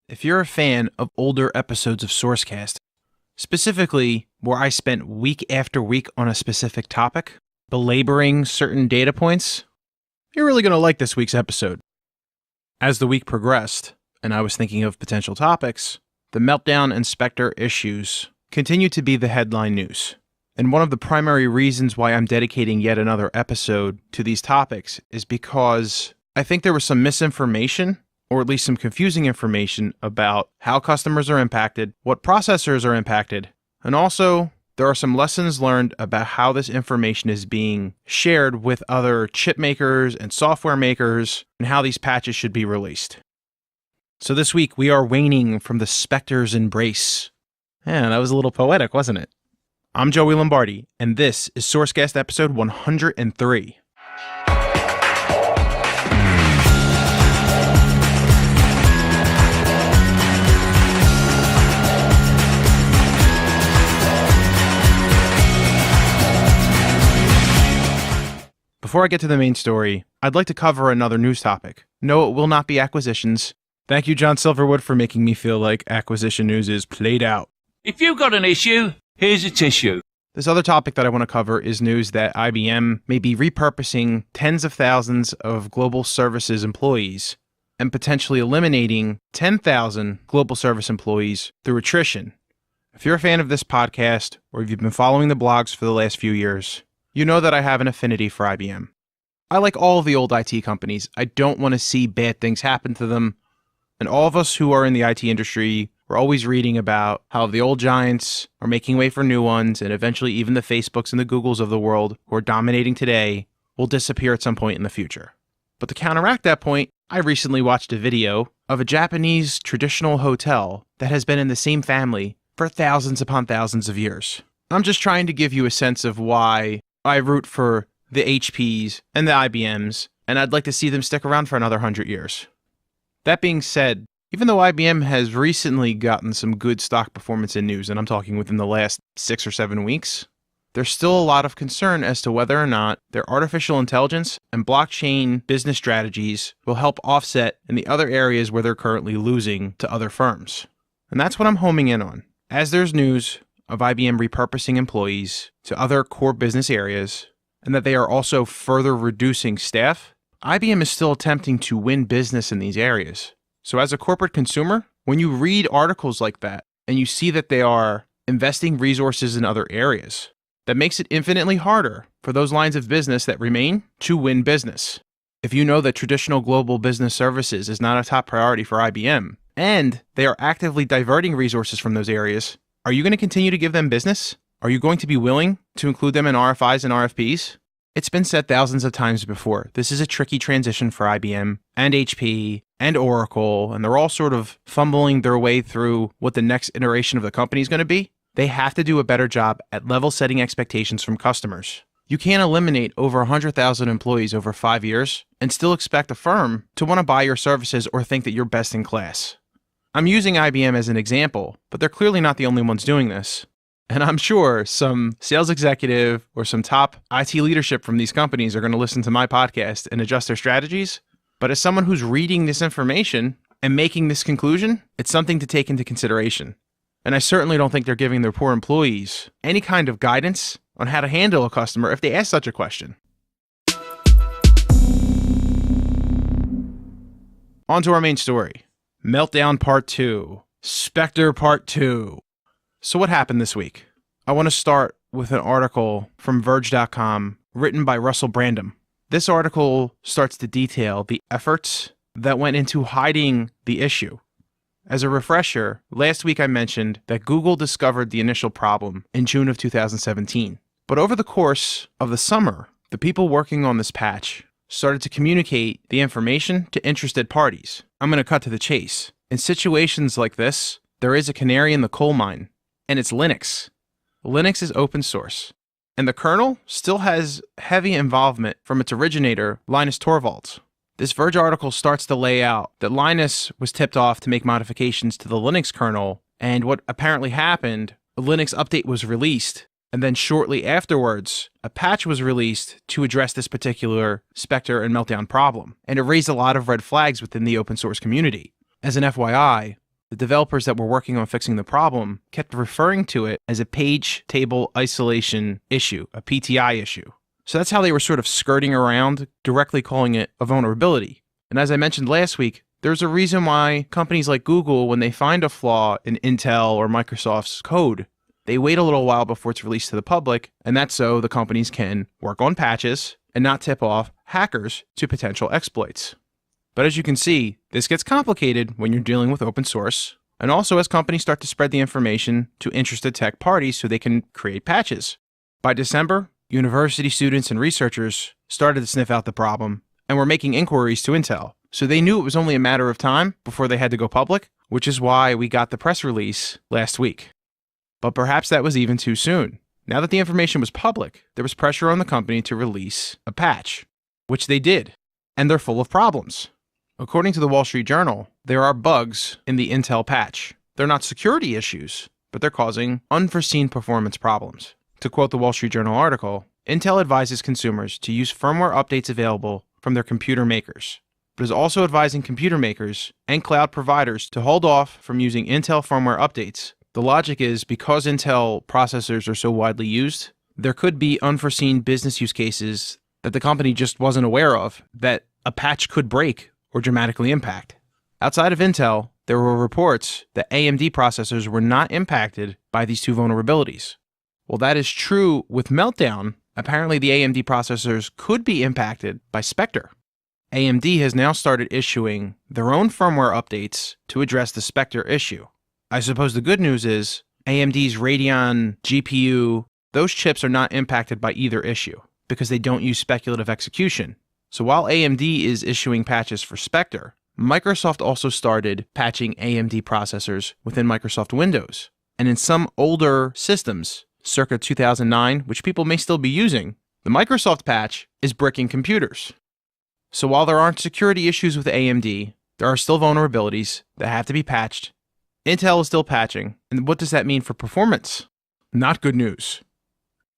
If you're a fan of older episodes of SourceCast, specifically where I spent week after week on a specific topic, belaboring certain data points, you're really going to like this week's episode. As the week progressed, and I was thinking of potential topics, the Meltdown and Spectre issues continue to be the headline news. And one of the primary reasons why I'm dedicating yet another episode to these topics is because I think there was some misinformation, or at least some confusing information about how customers are impacted, what processors are impacted, and also there are some lessons learned about how this information is being shared with other chip makers and software makers and how these patches should be released. So this week we are waning from the Spectre's embrace. Yeah, that was a little poetic, wasn't it? I'm Joey Lombardi, and this is SourceCast episode 103. Before I get to the main story, I'd like to cover another news topic. No, it will not be acquisitions. Thank you, John Silverwood, for making me feel like acquisition news is played out. If you've got an issue, here's a tissue. This other topic that I want to cover is news that IBM may be repurposing tens of thousands of global services employees and potentially eliminating 10,000 global service employees through attrition. If you're a fan of this podcast, or if you've been following the blogs for the last few years, you know that I have an affinity for IBM. I like all of the old IT companies. I don't want to see bad things happen to them. And all of us who are in the IT industry, we're always reading about how the old giants are making way for new ones, and eventually even the Facebooks and the Googles of the world who are dominating today will disappear at some point in the future. But to counteract that point, I recently watched a video of a Japanese traditional hotel that has been in the same family for thousands upon thousands of years. I'm just trying to give you a sense of why I root for the HPs and the IBMs, and I'd like to see them stick around for another 100 years. That being said, even though IBM has recently gotten some good stock performance in news, and I'm talking within the last 6 or 7 weeks, there's still a lot of concern as to whether or not their artificial intelligence and blockchain business strategies will help offset in the other areas where they're currently losing to other firms. And that's what I'm homing in on. As there's news of IBM repurposing employees to other core business areas, and that they are also further reducing staff, IBM is still attempting to win business in these areas. So as a corporate consumer, when you read articles like that, and you see that they are investing resources in other areas, that makes it infinitely harder for those lines of business that remain to win business. If you know that traditional global business services is not a top priority for IBM, and they are actively diverting resources from those areas, are you going to continue to give them business? Are you going to be willing to include them in RFIs and RFPs? It's been said thousands of times before. This is a tricky transition for IBM and HP and Oracle, and they're all sort of fumbling their way through what the next iteration of the company is going to be. They have to do a better job at level setting expectations from customers. You can't eliminate over 100,000 employees over 5 years and still expect a firm to want to buy your services or think that you're best in class. I'm using IBM as an example, but they're clearly not the only ones doing this. And I'm sure some sales executive or some top IT leadership from these companies are going to listen to my podcast and adjust their strategies. But as someone who's reading this information and making this conclusion, it's something to take into consideration. And I certainly don't think they're giving their poor employees any kind of guidance on how to handle a customer if they ask such a question. On to our main story. Meltdown Part 2. Spectre Part 2. So what happened this week? I want to start with an article from Verge.com written by Russell Brandom. This article starts to detail the efforts that went into hiding the issue. As a refresher, last week I mentioned that Google discovered the initial problem in June of 2017. But over the course of the summer, the people working on this patch started to communicate the information to interested parties. I'm going to cut to the chase. In situations like this, there is a canary in the coal mine, and it's Linux. Linux is open source, and the kernel still has heavy involvement from its originator, Linus Torvalds. This Verge article starts to lay out that Linus was tipped off to make modifications to the Linux kernel, and what apparently happened, a Linux update was released, and then shortly afterwards, a patch was released to address this particular Spectre and Meltdown problem, and it raised a lot of red flags within the open source community. As an FYI, the developers that were working on fixing the problem kept referring to it as a page table isolation issue, a PTI issue. So that's how they were sort of skirting around directly calling it a vulnerability. And as I mentioned last week, there's a reason why companies like Google, when they find a flaw in Intel or Microsoft's code, they wait a little while before it's released to the public, and that's so the companies can work on patches and not tip off hackers to potential exploits. But as you can see, this gets complicated when you're dealing with open source, and also as companies start to spread the information to interested tech parties so they can create patches. By December, university students and researchers started to sniff out the problem and were making inquiries to Intel. So they knew it was only a matter of time before they had to go public, which is why we got the press release last week. But perhaps that was even too soon. Now that the information was public, there was pressure on the company to release a patch, which they did, and they're full of problems. According to the Wall Street Journal, there are bugs in the Intel patch. They're not security issues, but they're causing unforeseen performance problems. To quote the Wall Street Journal article, Intel advises consumers to use firmware updates available from their computer makers, but is also advising computer makers and cloud providers to hold off from using Intel firmware updates. The logic is because Intel processors are so widely used, there could be unforeseen business use cases that the company just wasn't aware of that a patch could break or dramatically impact. Outside of Intel, there were reports that AMD processors were not impacted by these two vulnerabilities. While that is true with Meltdown, apparently the AMD processors could be impacted by Spectre. AMD has now started issuing their own firmware updates to address the Spectre issue. I suppose the good news is AMD's Radeon GPU, those chips are not impacted by either issue because they don't use speculative execution. So while AMD is issuing patches for Spectre, Microsoft also started patching AMD processors within Microsoft Windows. And in some older systems, circa 2009, which people may still be using, the Microsoft patch is bricking computers. So while there aren't security issues with AMD, there are still vulnerabilities that have to be patched. Intel is still patching. And what does that mean for performance? Not good news.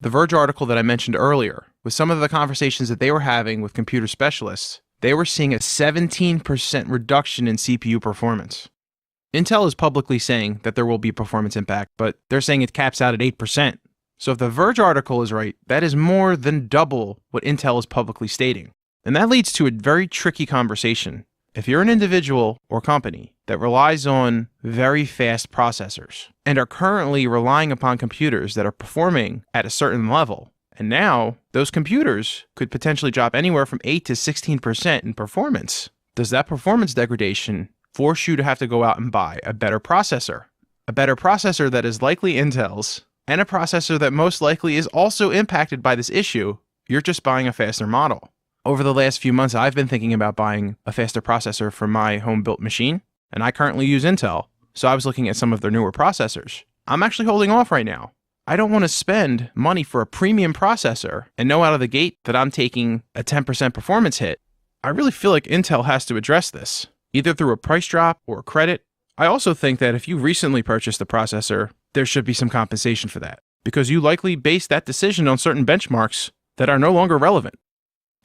The Verge article that I mentioned earlier, with some of the conversations that they were having with computer specialists, they were seeing a 17% reduction in CPU performance. Intel is publicly saying that there will be performance impact, but they're saying it caps out at 8%. So if the Verge article is right, that is more than double what Intel is publicly stating. And that leads to a very tricky conversation. If you're an individual or company that relies on very fast processors and are currently relying upon computers that are performing at a certain level, and now those computers could potentially drop anywhere from 8 to 16% in performance, does that performance degradation force you to have to go out and buy a better processor? A better processor that is likely Intel's, and a processor that most likely is also impacted by this issue. You're just buying a faster model. Over the last few months, I've been thinking about buying a faster processor for my home-built machine, and I currently use Intel, so I was looking at some of their newer processors. I'm actually holding off right now. I don't want to spend money for a premium processor and know out of the gate that I'm taking a 10% performance hit. I really feel like Intel has to address this, either through a price drop or a credit. I also think that if you recently purchased a processor, there should be some compensation for that, because you likely based that decision on certain benchmarks that are no longer relevant.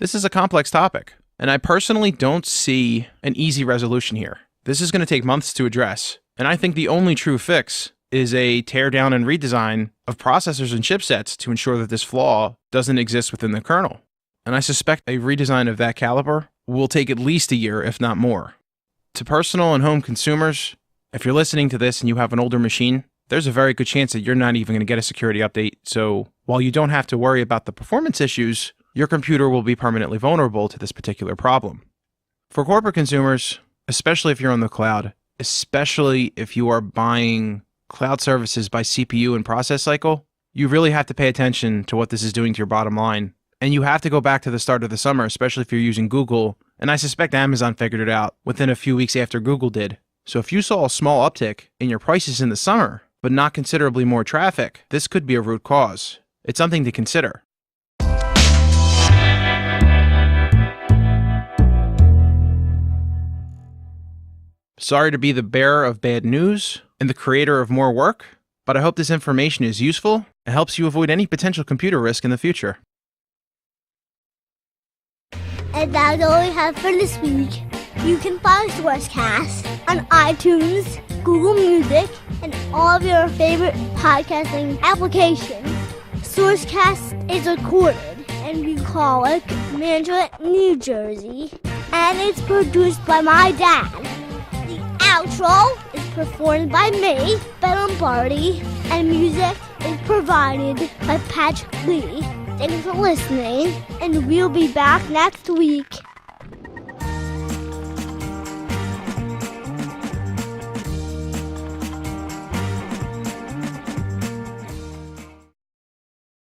This is a complex topic, and I personally don't see an easy resolution here. This is going to take months to address, and I think the only true fix is a teardown and redesign of processors and chipsets to ensure that this flaw doesn't exist within the kernel. And I suspect a redesign of that caliber will take at least a year, if not more. To personal and home consumers, if you're listening to this and you have an older machine, there's a very good chance that you're not even going to get a security update. So while you don't have to worry about the performance issues, your computer will be permanently vulnerable to this particular problem. For corporate consumers, especially if you're on the cloud, especially if you are buying cloud services by CPU and process cycle, you really have to pay attention to what this is doing to your bottom line. And you have to go back to the start of the summer, especially if you're using Google. And I suspect Amazon figured it out within a few weeks after Google did. So if you saw a small uptick in your prices in the summer, but not considerably more traffic, this could be a root cause. It's something to consider. Sorry to be the bearer of bad news and the creator of more work, but I hope this information is useful and helps you avoid any potential computer risk in the future. And that's all we have for this week. You can find SourceCast on iTunes, Google Music, and all of your favorite podcasting applications. SourceCast is recorded in bucolic, Mantua, New Jersey, and it's produced by my dad. The outro is performed by me, Ben Lombardi, and music is provided by Patrick Lee. Thanks for listening, and we'll be back next week.